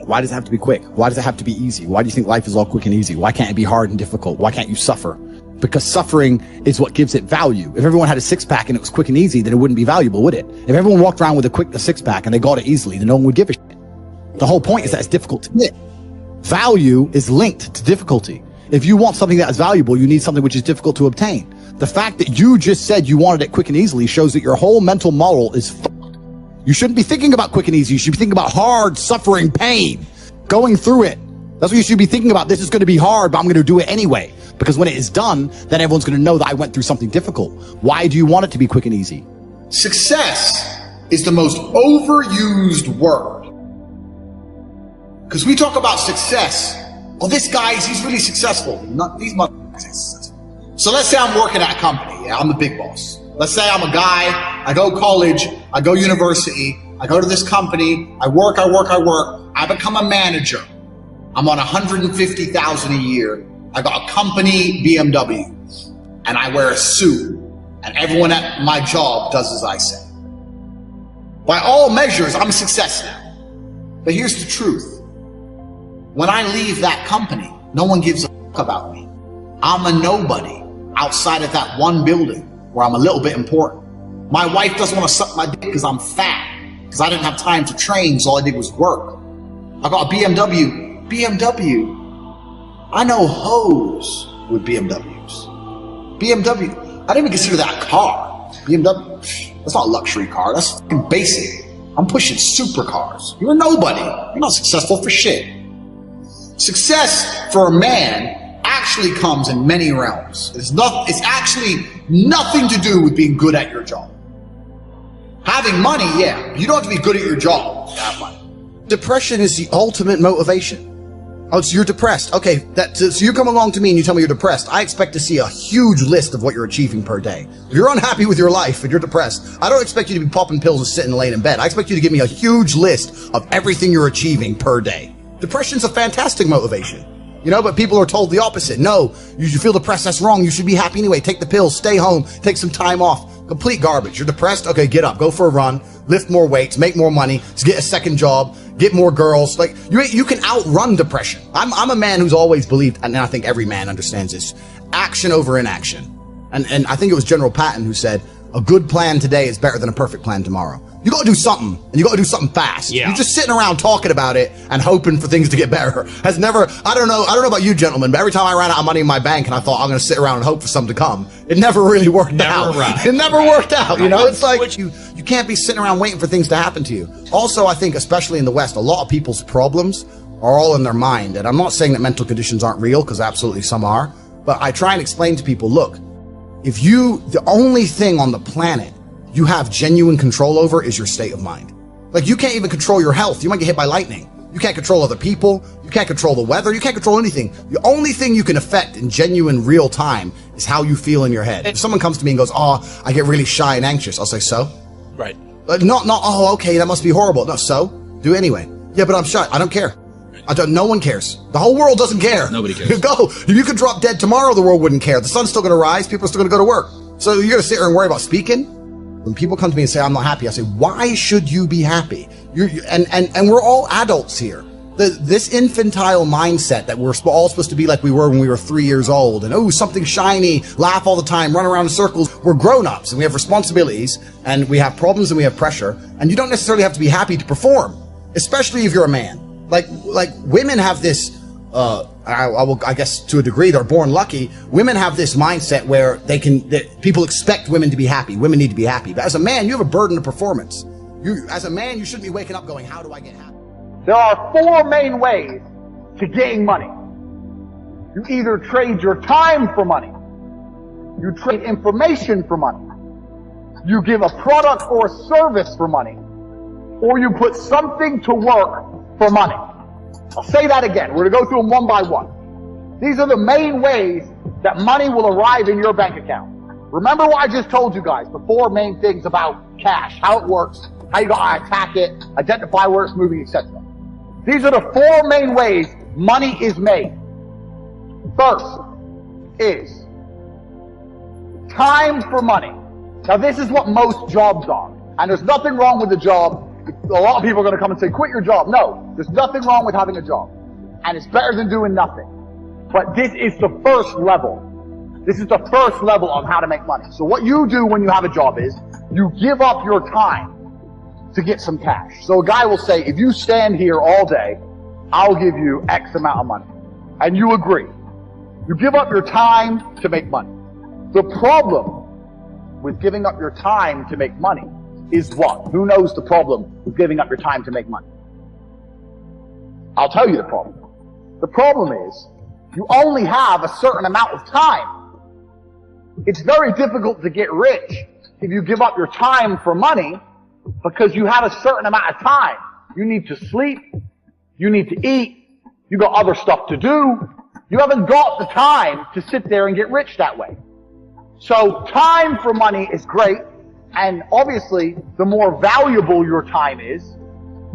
Why does it have to be quick? Why does it have to be easy? Why do you think life is all quick and easy? Why can't it be hard and difficult? Why can't you suffer? Because suffering is what gives it value. If everyone had a six-pack and it was quick and easy, then it wouldn't be valuable, would it? If everyone walked around with a six-pack and they got it easily, then no one would give a shit. The whole point is that it's difficult to get. Value is linked to difficulty. If you want something that is valuable, you need something which is difficult to obtain. The fact that you just said you wanted it quick and easily shows that your whole mental model is fucked. You shouldn't be thinking about quick and easy. You should be thinking about hard, suffering, pain, going through it. That's what you should be thinking about. This is going to be hard, but I'm going to do it anyway. Because when it is done, then everyone's going to know that I went through something difficult. Why do you want it to be quick and easy? Success is the most overused word. Because we talk about success. Oh, this guy, he's really successful. Not these motherfuckers ain't successful. So let's say I'm working at a company. Yeah, I'm the big boss. Let's say I'm a guy. I go college. I go university. I go to this company. I work. I become a manager. I'm on $150,000 a year. I got a company BMW, and I wear a suit, and everyone at my job does as I say. By all measures, I'm a success now. But here's the truth. When I leave that company, no one gives a fuck about me. I'm a nobody outside of that one building where I'm a little bit important. My wife doesn't want to suck my dick because I'm fat, because I didn't have time to train, so all I did was work. I got a BMW. I know hoes with BMWs. BMW, I didn't even consider that a car. BMW, that's not a luxury car. That's fucking basic. I'm pushing supercars. You're a nobody. You're not successful for shit. Success for a man actually comes in many realms. It's actually nothing to do with being good at your job. Having money, yeah. You don't have to be good at your job to have money. Depression is the ultimate motivation. Oh, so you're depressed. Okay, so you come along to me and you tell me you're depressed. I expect to see a huge list of what you're achieving per day. If you're unhappy with your life and you're depressed, I don't expect you to be popping pills and sitting late in bed. I expect you to give me a huge list of everything you're achieving per day. Depression's a fantastic motivation. You know, but people are told the opposite. No, you feel depressed, that's wrong. You should be happy anyway. Take the pills, stay home, take some time off. Complete garbage. You're depressed? Okay, get up, go for a run, lift more weights, make more money, get a second job, get more girls. Like, you can outrun depression. I'm a man who's always believed, and I think every man understands this, action over inaction. And I think it was General Patton who said, a good plan today is better than a perfect plan tomorrow. You got to do something, and you got to do something fast. Yeah. You're just sitting around talking about it and hoping for things to get better. Has never, I don't know about you gentlemen, but every time I ran out of money in my bank and I thought I'm going to sit around and hope for something to come, it never really worked out. Right. It never worked out. You know, it's like you can't be sitting around waiting for things to happen to you. Also, I think, especially in the West, a lot of people's problems are all in their mind. And I'm not saying that mental conditions aren't real, because absolutely some are. But I try and explain to people, look, if the only thing on the planet you have genuine control over is your state of mind. Like, you can't even control your health. You might get hit by lightning. You can't control other people. You can't control the weather. You can't control anything. The only thing you can affect in genuine real time is how you feel in your head. If someone comes to me and goes, oh, I get really shy and anxious, I'll say, so? Right. Not, oh, okay, that must be horrible. No, so? Do it anyway. Yeah, but I'm shy. I don't care. No one cares. The whole world doesn't care. Nobody cares. Go. If you could drop dead tomorrow, the world wouldn't care. The sun's still going to rise. People are still going to go to work. So you're going to sit here and worry about speaking? When people come to me and say, I'm not happy, I say, why should you be happy? And we're all adults here. This infantile mindset that we're all supposed to be like we were when we were 3 years old, and oh, something shiny, laugh all the time, run around in circles. We're grown-ups and we have responsibilities and we have problems and we have pressure, and you don't necessarily have to be happy to perform, especially if you're a man. Like women have this, I guess to a degree, they're born lucky. Women have this mindset where people expect women to be happy. Women need to be happy. But as a man, you have a burden of performance. As a man, you shouldn't be waking up going, how do I get happy? There are 4 main ways to getting money. You either trade your time for money. You trade information for money. You give a product or a service for money. Or you put something to work for money. I'll say that again. We're going to go through them one by one. These are the main ways that money will arrive in your bank account. Remember what I just told you guys, the 4 main things about cash, how it works, how you gotta attack it, identify where it's moving, etc. These are the 4 main ways money is made. First is time for money. Now this is what most jobs are. And there's nothing wrong with the job. A lot of people are going to come and say, quit your job. No, there's nothing wrong with having a job. And it's better than doing nothing. But this is the first level. This is the first level on how to make money. So what you do when you have a job is, you give up your time to get some cash. So a guy will say, if you stand here all day, I'll give you X amount of money. And you agree. You give up your time to make money. The problem with giving up your time to make money is what? Who knows the problem with giving up your time to make money? I'll tell you the problem. The problem is, you only have a certain amount of time. It's very difficult to get rich if you give up your time for money, because you have a certain amount of time. You need to sleep. You need to eat. You got other stuff to do. You haven't got the time to sit there and get rich that way. So time for money is great. And obviously, the more valuable your time is,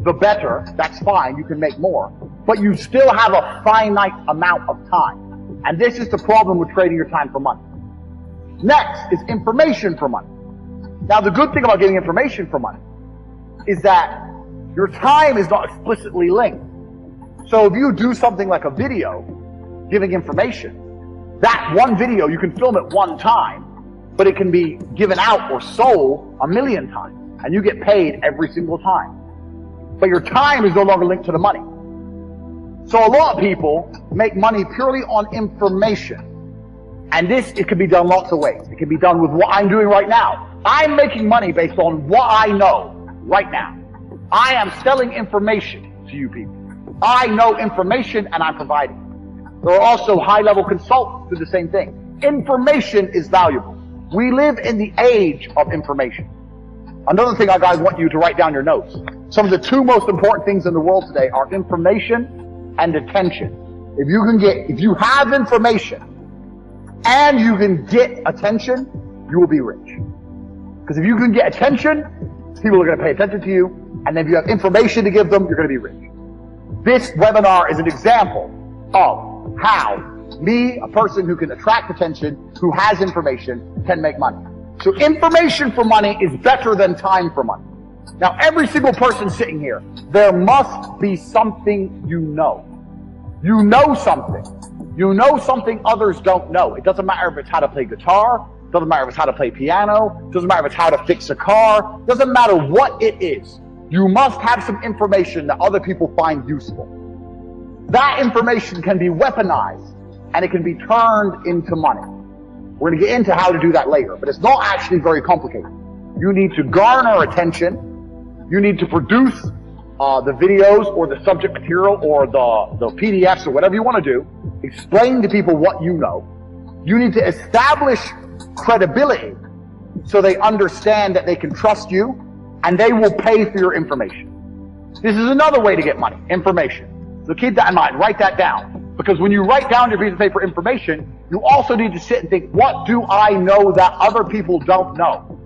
the better. That's fine. You can make more. But you still have a finite amount of time. And this is the problem with trading your time for money. Next is information for money. Now, the good thing about getting information for money is that your time is not explicitly linked. So if you do something like a video giving information, that one video, you can film it one time, but it can be given out or sold 1,000,000 times, and you get paid every single time. But your time is no longer linked to the money. So a lot of people make money purely on information. And it can be done lots of ways. It can be done with what I'm doing right now. I'm making money based on what I know right now. I am selling information to you people. I know information and I'm providing it. There are also high-level consultants who do the same thing. Information is valuable. We live in the age of information. Another thing I guys want you to write down your notes. Some of the 2 most important things in the world today are information and attention. If you have information and you can get attention, you will be rich. Because if you can get attention, people are going to pay attention to you. And if you have information to give them, you're going to be rich. This webinar is an example of how me, a person who can attract attention, who has information, can make money. So information for money is better than time for money. Now, every single person sitting here, there must be something you know. You know something. You know something others don't know. It doesn't matter if it's how to play guitar, Doesn't matter if it's how to play piano. Doesn't matter if it's how to fix a car. Doesn't matter what it is. You must have some information that other people find useful. That information can be weaponized and it can be turned into money. We're going to get into how to do that later, but it's not actually very complicated. You need to garner attention. You need to produce the videos or the subject material or the PDFs or whatever you want to do. Explain to people what you know. You need to establish credibility so they understand that they can trust you and they will pay for your information. This is another way to get money, information. So keep that in mind, write that down. Because when you write down your piece of paper information, you also need to sit and think, what do I know that other people don't know?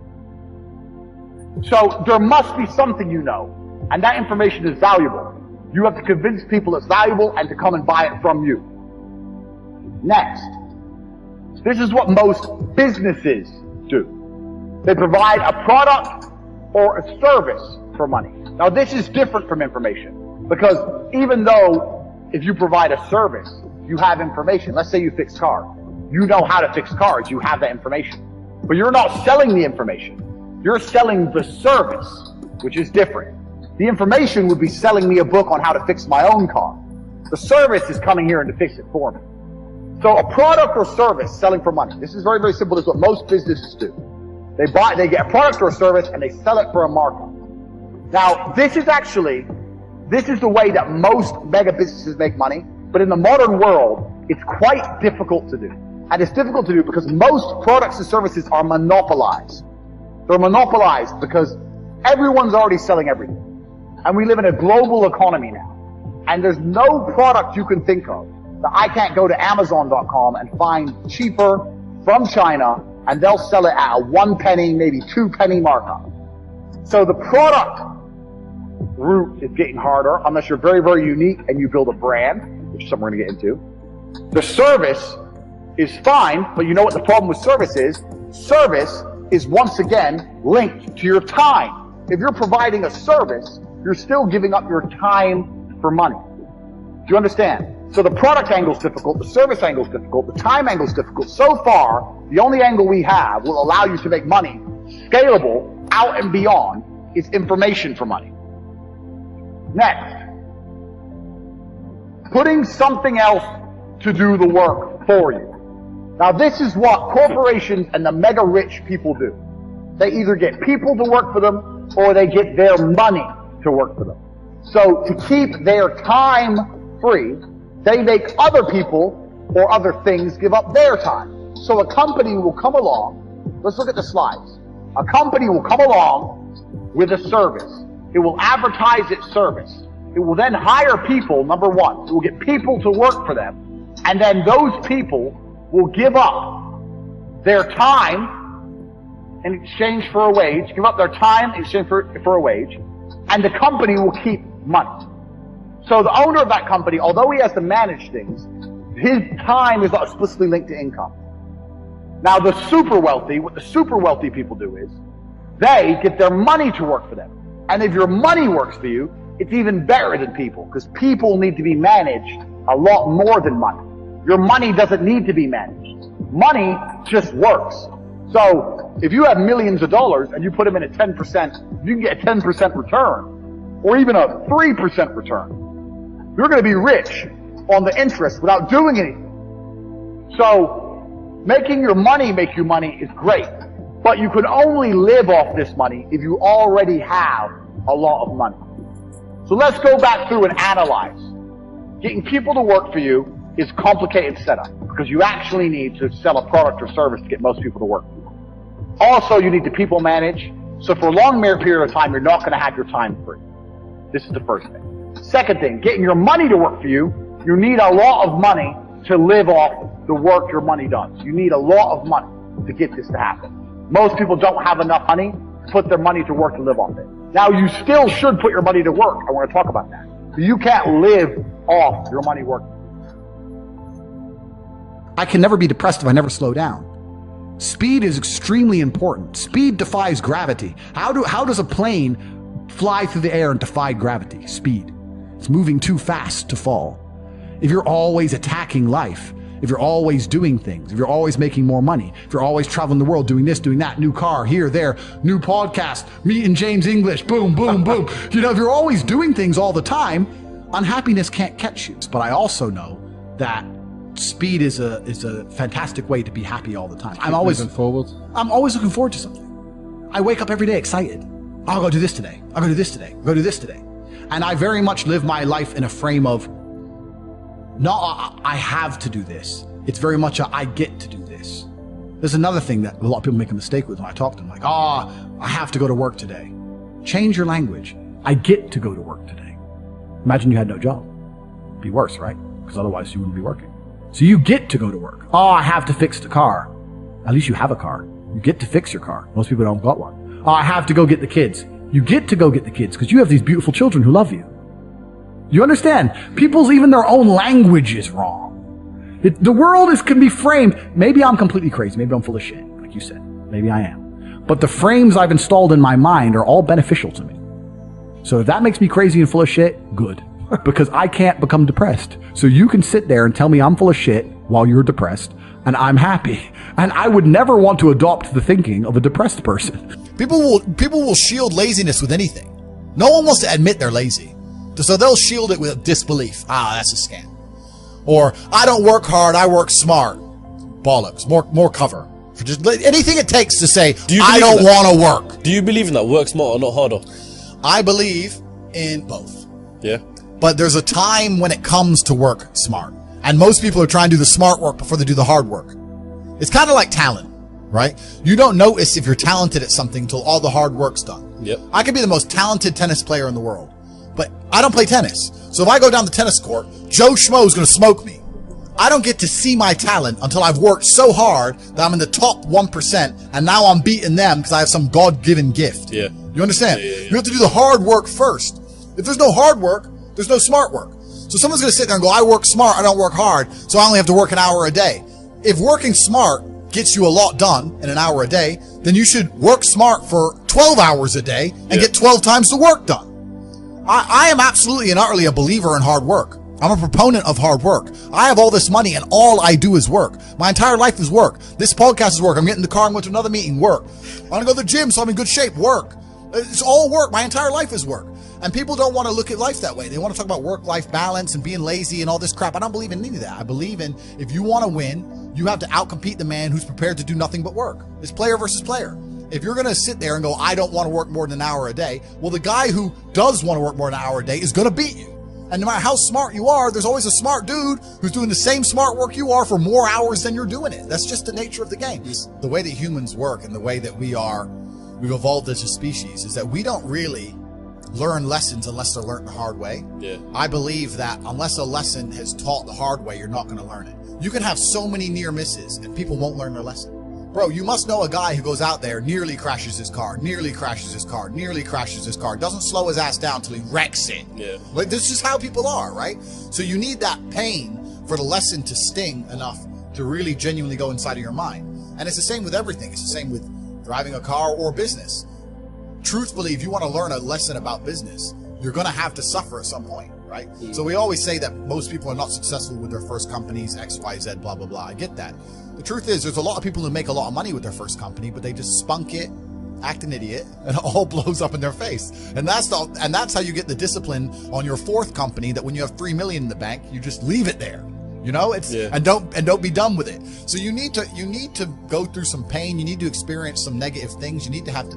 So there must be something you know, and that information is valuable. You have to convince people it's valuable and to come and buy it from you. Next, this is what most businesses do. They provide a product or a service for money. Now this is different from information, because even though if you provide a service, you have information. Let's say you fix cars. You know how to fix cars. You have that information. But you're not selling the information. You're selling the service, which is different. The information would be selling me a book on how to fix my own car. The service is coming here and to fix it for me. So a product or service selling for money. This is very, very simple. This is what most businesses do. They get a product or a service and they sell it for a markup. Now, this is the way that most mega businesses make money, but in the modern world, it's quite difficult to do. And it's difficult to do because most products and services are monopolized. They're monopolized because everyone's already selling everything. And we live in a global economy now. And there's no product you can think of that I can't go to Amazon.com and find cheaper from China, and they'll sell it at a 1 penny, maybe 2 penny markup. So the product route is getting harder unless you're very, very unique and you build a brand, which is something we're going to get into. The service is fine, but you know what the problem with service is? Service is once again linked to your time. If you're providing a service, you're still giving up your time for money. Do you understand? So the product angle is difficult, the service angle is difficult, the time angle is difficult. So far, the only angle we have will allow you to make money scalable out and beyond is information for money. Next, putting something else to do the work for you. Now this is what corporations and the mega rich people do. They either get people to work for them or they get their money to work for them. So to keep their time free, they make other people or other things give up their time. So a company will come along, let's look at the slides. A company will come along with a service. It will advertise its service. It will then hire people, number one. It will get people to work for them. And then those people will give up their time in exchange for a wage, give up their time in exchange for a wage, and the company will keep money. So the owner of that company, although he has to manage things, his time is not explicitly linked to income. Now the super wealthy, what the super wealthy people do is, they get their money to work for them. And if your money works for you, it's even better than people, because people need to be managed a lot more than money. Your money doesn't need to be managed. Money just works. So if you have millions of dollars and you put them in a 10%, you can get a 10% return, or even a 3% return. You're going to be rich on the interest without doing anything. So making your money make you money is great, but you can only live off this money if you already have a lot of money. So let's go back through and analyze. Getting people to work for you is a complicated setup because you actually need to sell a product or service to get most people to work for you. Also, you need to people manage. So for a long period of time, you're not going to have your time free. This is the first thing. Second thing, getting your money to work for you, you need a lot of money to live off the work your money does. You need a lot of money to get this to happen. Most people don't have enough money to put their money to work to live off it. Now, you still should put your money to work. I want to talk about that. You can't live off your money working. I can never be depressed if I never slow down. Speed is extremely important. Speed defies gravity. How does a plane fly through the air and defy gravity? Speed. It's moving too fast to fall. If you're always attacking life, if you're always doing things, if you're always making more money, if you're always traveling the world, doing this, doing that, new car, here, there, new podcast, meeting James English, boom, boom, boom. You know, if you're always doing things all the time, unhappiness can't catch you. But I also know that speed is a fantastic way to be happy all the time. I'm always looking forward to something. I wake up every day excited. I'll go do this today. I'll go do this today. I'll go do this today. And I very much live my life in a frame of, not I have to do this. It's very much a I get to do this. There's another thing that a lot of people make a mistake with when I talk to them, like, I have to go to work today. Change your language. I get to go to work today. Imagine you had no job. It'd be worse, right? Because otherwise you wouldn't be working. So you get to go to work. I have to fix the car. At least you have a car. You get to fix your car. Most people don't got one. I have to go get the kids. You get to go get the kids because you have these beautiful children who love you. You understand? People's, even their own language is wrong. The world can be framed. Maybe I'm completely crazy. Maybe I'm full of shit, like you said. Maybe I am. But the frames I've installed in my mind are all beneficial to me. So if that makes me crazy and full of shit, good. Because I can't become depressed. So you can sit there and tell me I'm full of shit while you're depressed, and I'm happy. And I would never want to adopt the thinking of a depressed person. People will shield laziness with anything. No one wants to admit they're lazy. So they'll shield it with disbelief. That's a scam. Or, I don't work hard, I work smart. Bollocks. More cover. For just anything it takes to say, I don't want to work. Do you believe in that? Work smart or not harder? I believe in both. Yeah. But there's a time when it comes to work smart. And most people are trying to do the smart work before they do the hard work. It's kind of like talent, right? You don't notice if you're talented at something until all the hard work's done. Yep. I could be the most talented tennis player in the world, but I don't play tennis. So if I go down the tennis court, Joe Schmo is going to smoke me. I don't get to see my talent until I've worked so hard that I'm in the top 1%, and now I'm beating them because I have some God-given gift. Yeah. You understand? Yeah. You have to do the hard work first. If there's no hard work, there's no smart work. So someone's going to sit there and go, I work smart, I don't work hard, so I only have to work an hour a day. If working smart gets you a lot done in an hour a day, then you should work smart for 12 hours a day and get 12 times the work done. I am absolutely and utterly a believer in hard work. I'm a proponent of hard work. I have all this money and all I do is work. My entire life is work. This podcast is work. I'm getting in the car and going to another meeting, work. I want to go to the gym so I'm in good shape, work. It's all work. My entire life is work. And people don't want to look at life that way. They want to talk about work-life balance and being lazy and all this crap. I don't believe in any of that. I believe in, if you want to win, you have to outcompete the man who's prepared to do nothing but work. It's player versus player. If you're going to sit there and go, I don't want to work more than an hour a day, well, the guy who does want to work more than an hour a day is going to beat you. And no matter how smart you are, there's always a smart dude who's doing the same smart work you are for more hours than you're doing it. That's just the nature of the game. The way that humans work and the way that we've evolved as a species is that we don't really learn lessons unless they're learned the hard way. Yeah. I believe that unless a lesson is taught the hard way, you're not going to learn it. You can have so many near misses and people won't learn their lesson. Bro, you must know a guy who goes out there, nearly crashes his car, doesn't slow his ass down till he wrecks it. Yeah. Like, this is how people are, right? So you need that pain for the lesson to sting enough to really genuinely go inside of your mind. And it's the same with everything. It's the same with driving a car or business. Truthfully, if you want to learn a lesson about business, you're going to have to suffer at some point, right? So we always say that most people are not successful with their first companies, X, Y, Z, blah, blah, blah. I get that. The truth is, there's a lot of people who make a lot of money with their first company, but they just spunk it, act an idiot, and it all blows up in their face. And that's how you get the discipline on your fourth company, that when you have $3 million in the bank, you just leave it there. You know, and don't be done with it. So you need to go through some pain. You need to experience some negative things. You need to have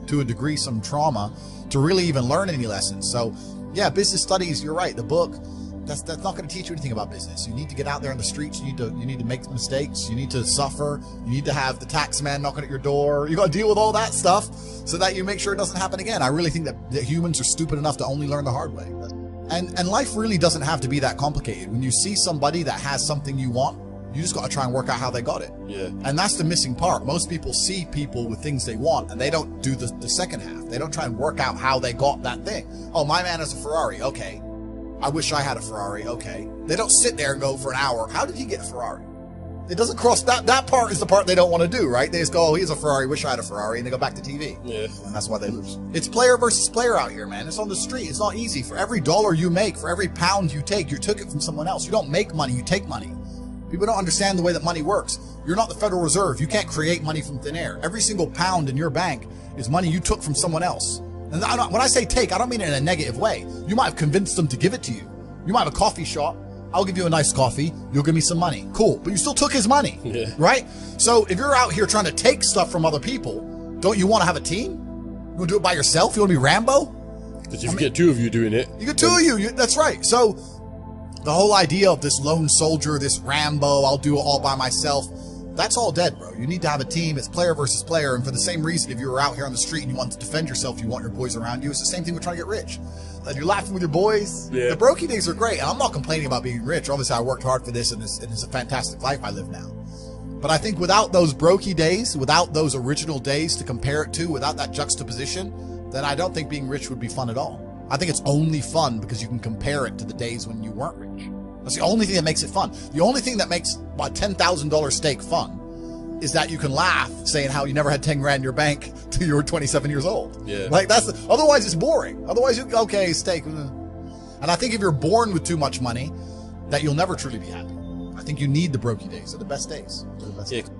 to a degree some trauma to really even learn any lessons. So yeah, business studies, you're right. The book, that's not going to teach you anything about business. You need to get out there on the streets. You need to make mistakes. You need to suffer. You need to have the tax man knocking at your door. You got to deal with all that stuff so that you make sure it doesn't happen again. I really think that humans are stupid enough to only learn the hard way. And life really doesn't have to be that complicated. When you see somebody that has something you want, you just got to try and work out how they got it. Yeah. And that's the missing part. Most people see people with things they want, and they don't do the second half. They don't try and work out how they got that thing. Oh, my man has a Ferrari. Okay. I wish I had a Ferrari. Okay. They don't sit there and go for an hour, how did he get a Ferrari? It doesn't cross that part is the part they don't want to do, right? They just go, oh, he has a Ferrari, wish I had a Ferrari, and they go back to TV. Yeah. And that's why they lose. It's player versus player out here, man. It's on the street. It's not easy. For every dollar you make, for every pound you take, you took it from someone else. You don't make money, you take money. People don't understand the way that money works. You're not the Federal Reserve. You can't create money from thin air. Every single pound in your bank is money you took from someone else. And when I say take, I don't mean it in a negative way. You might have convinced them to give it to you. You might have a coffee shop. I'll give you a nice coffee. You'll give me some money. Cool. But you still took his money, right? So if you're out here trying to take stuff from other people, don't you want to have a team? You want to do it by yourself? You want to be Rambo? Because if you get two of you doing it. You get two of you. That's right. So the whole idea of this lone soldier, this Rambo, I'll do it all by myself, that's all dead, bro. You need to have a team. It's player versus player. And for the same reason, if you were out here on the street and you want to defend yourself, you want your boys around you. It's the same thing with trying to get rich. Like you're laughing with your boys. Yeah. The brokey days are great. And I'm not complaining about being rich. Obviously, I worked hard for this, and it's a fantastic life I live now. But I think without those brokey days, without those original days to compare it to, without that juxtaposition, then I don't think being rich would be fun at all. I think it's only fun because you can compare it to the days when you weren't rich. That's the only thing that makes it fun. The only thing that makes a $10,000 steak fun is that you can laugh saying how you never had 10 grand in your bank till you were 27 years old. Yeah. Like otherwise it's boring. Otherwise okay, steak. And I think if you're born with too much money, that you'll never truly be happy. I think you need the brokey days. They're the best days. They're the best days.